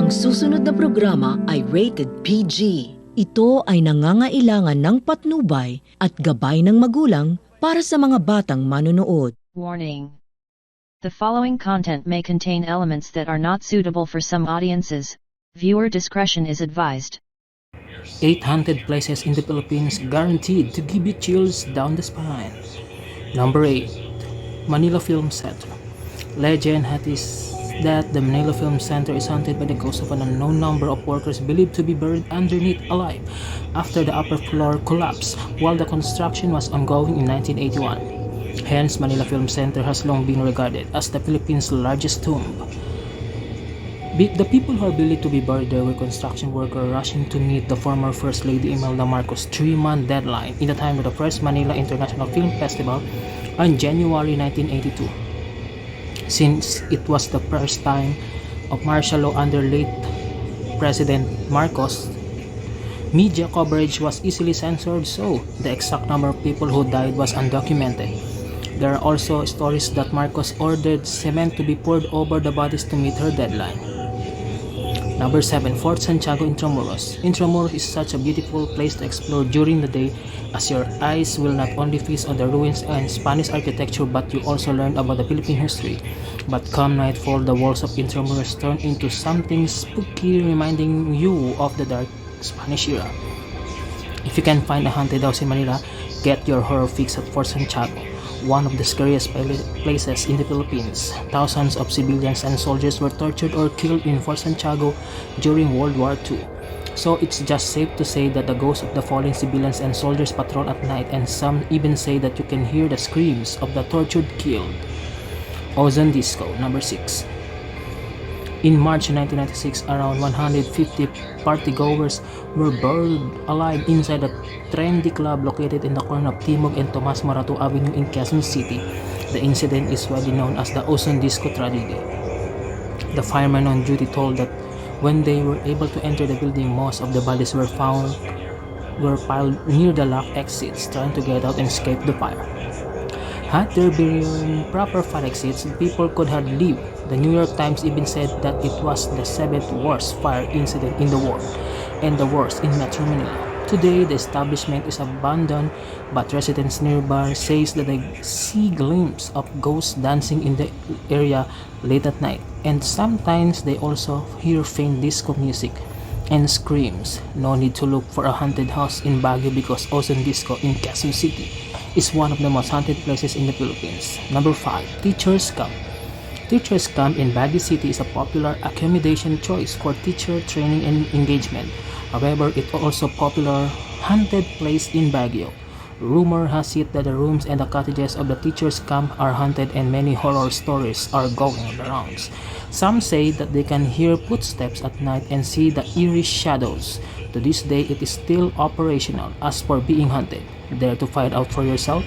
Ang susunod na programa ay rated PG. Ito ay nangangailangan ng patnubay at gabay ng magulang para sa mga batang manonood. Warning. The following content may contain elements that are not suitable for some audiences. Viewer discretion is advised. 800 places in the Philippines guaranteed to give you chills down the spine. Number 8. Manila Film Center. Legend has it that the Manila Film Center is haunted by the ghost of an unknown number of workers believed to be buried underneath alive after the upper floor collapsed while the construction was ongoing in 1981. Hence, Manila Film Center has long been regarded as the Philippines' largest tomb. The people who are believed to be buried there were construction workers rushing to meet the former First Lady Imelda Marcos' 3-month deadline in the time of the first Manila International Film Festival on January 1982. Since it was the first time of martial law under late President Marcos, media coverage was easily censored, so the exact number of people who died was undocumented. There are also stories that Marcos ordered cement to be poured over the bodies to meet her deadline. Number 7. Fort Santiago, Intramuros. Intramuros is such a beautiful place to explore during the day, as your eyes will not only feast on the ruins and Spanish architecture, but you also learn about the Philippine history. But come nightfall, the walls of Intramuros turn into something spooky, reminding you of the dark Spanish era. If you can find a haunted house in Manila, get your horror fix at Fort Santiago, one of the scariest places in the Philippines. Thousands of civilians and soldiers were tortured or killed in Fort Santiago during World War II. So it's just safe to say that the ghosts of the fallen civilians and soldiers patrol at night, and some even say that you can hear the screams of the tortured killed. Ozone Disco, number 6. In March 1996, around 150 partygoers were buried alive inside a trendy club located in the corner of Timog and Tomas Morato Avenue in Quezon City. The incident is widely known as the Ozone Disco tragedy. The firemen on duty told that when they were able to enter the building, most of the bodies were piled near the lock exits, trying to get out and escape the fire. Had there been proper fire exits, people could have lived. The New York Times even said that it was the 7th worst fire incident in the world and the worst in Metro Manila. Today, the establishment is abandoned, but residents nearby say that they see glimpses of ghosts dancing in the area late at night, and sometimes they also hear faint disco music and screams. No need to look for a haunted house in Baguio, because Ozone Disco in Quezon City is one of the most haunted places in the Philippines. Number 5. Teachers Camp. Teachers Camp in Baguio City is a popular accommodation choice for teacher training and engagement. However, it also a popular haunted place in Baguio. Rumor has it that the rooms and the cottages of the teachers camp are haunted, and many horror stories are going on the rounds. Some say that they can hear footsteps at night and see the eerie shadows. To this day, it is still operational. As for being haunted, dare to find out for yourself?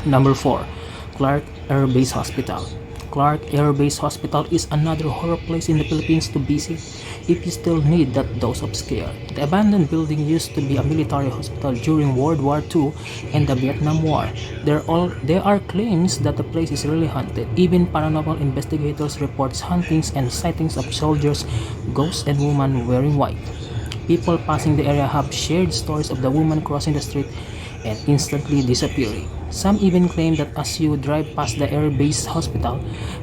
Number 4. Clark Air Base Hospital. Clark Air Base Hospital is another horror place in the Philippines to visit if you still need that dose of scare. The abandoned building used to be a military hospital during World War II and the Vietnam War. There are claims that the place is really haunted. Even paranormal investigators report hauntings and sightings of soldiers, ghosts, and women wearing white. People passing the area have shared stories of the woman crossing the street and instantly disappearing. Some even claim that as you drive past the air-based hospital,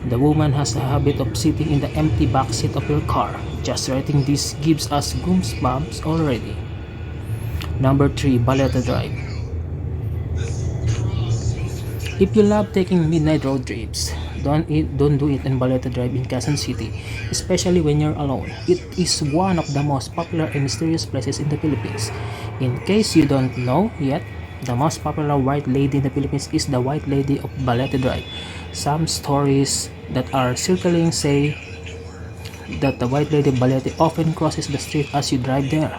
the woman has a habit of sitting in the empty backseat of your car. Just writing this gives us goosebumps already. Number 3. Baleta Drive. If you love taking midnight road trips, don't do it in Baleta Drive in Quezon City, especially when you're alone. It is one of the most popular and mysterious places in the Philippines. In case you don't know yet, the most popular white lady in the Philippines is the White Lady of Balete Drive. Some stories that are circling say that the White Lady of Balete often crosses the street as you drive there,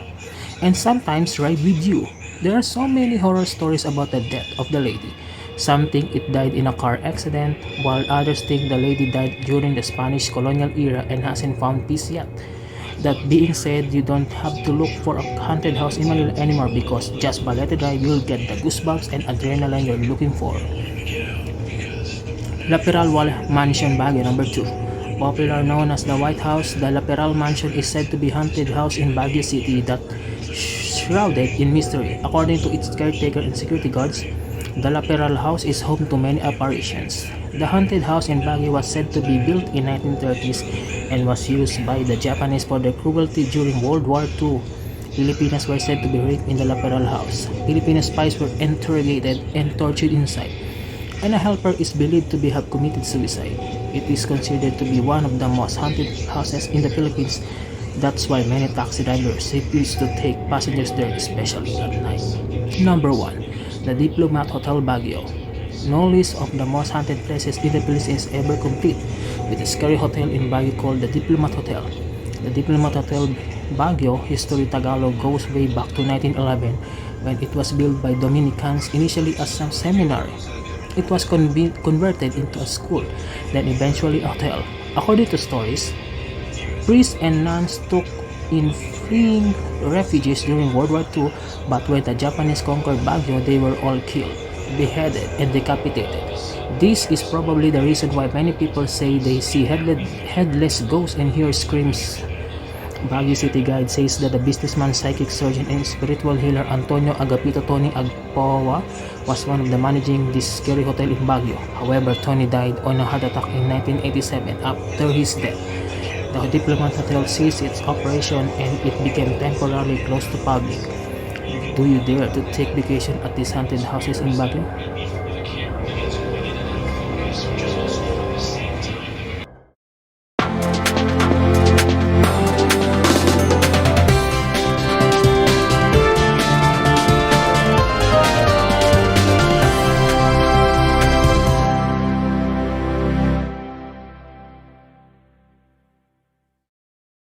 and sometimes ride with you. There are so many horror stories about the death of the lady. Some think it died in a car accident, while others think the lady died during the Spanish colonial era and hasn't found peace yet. That being said, you don't have to look for a haunted house in Manila anymore, because just Balete Drive you'll get the goosebumps and adrenaline you're looking for. La Peral Mansion, Baguio, number 2. Popular known as the White House, the Peral Mansion is said to be a haunted house in Baguio City that shrouded in mystery. According to its caretaker and security guards, the Peral House is home to many apparitions. The haunted house in Baguio was said to be built in 1930s and was used by the Japanese for their cruelty during World War II. Filipinos were said to be raped in the Peral House. Filipino spies were interrogated and tortured inside, and a helper is believed to have committed suicide. It is considered to be one of the most haunted houses in the Philippines. That's why many taxi drivers refuse to take passengers there, especially at night. Number 1. The Diplomat Hotel Baguio. No list of the most haunted places in the Philippines is ever complete, with a scary hotel in Baguio called the Diplomat Hotel. The Diplomat Hotel Baguio history Tagalog goes way back to 1911 when it was built by Dominicans initially as a seminary. It was converted into a school, then eventually a hotel. According to stories, priests and nuns took in fleeing refugees during World War II, but when the Japanese conquered Baguio, they were all killed, beheaded, and decapitated. This is probably the reason why many people say they see headless ghosts and hear screams. Baguio City Guide says that the businessman, psychic surgeon, and spiritual healer Antonio Agapito Tony Agpowa was one of the managing this scary hotel in Baguio. However, Tony died on a heart attack in 1987 after his death. The Diplomat Hotel ceased its operation and it became temporarily closed to public. Do you dare to take vacation at these haunted houses in Baguio?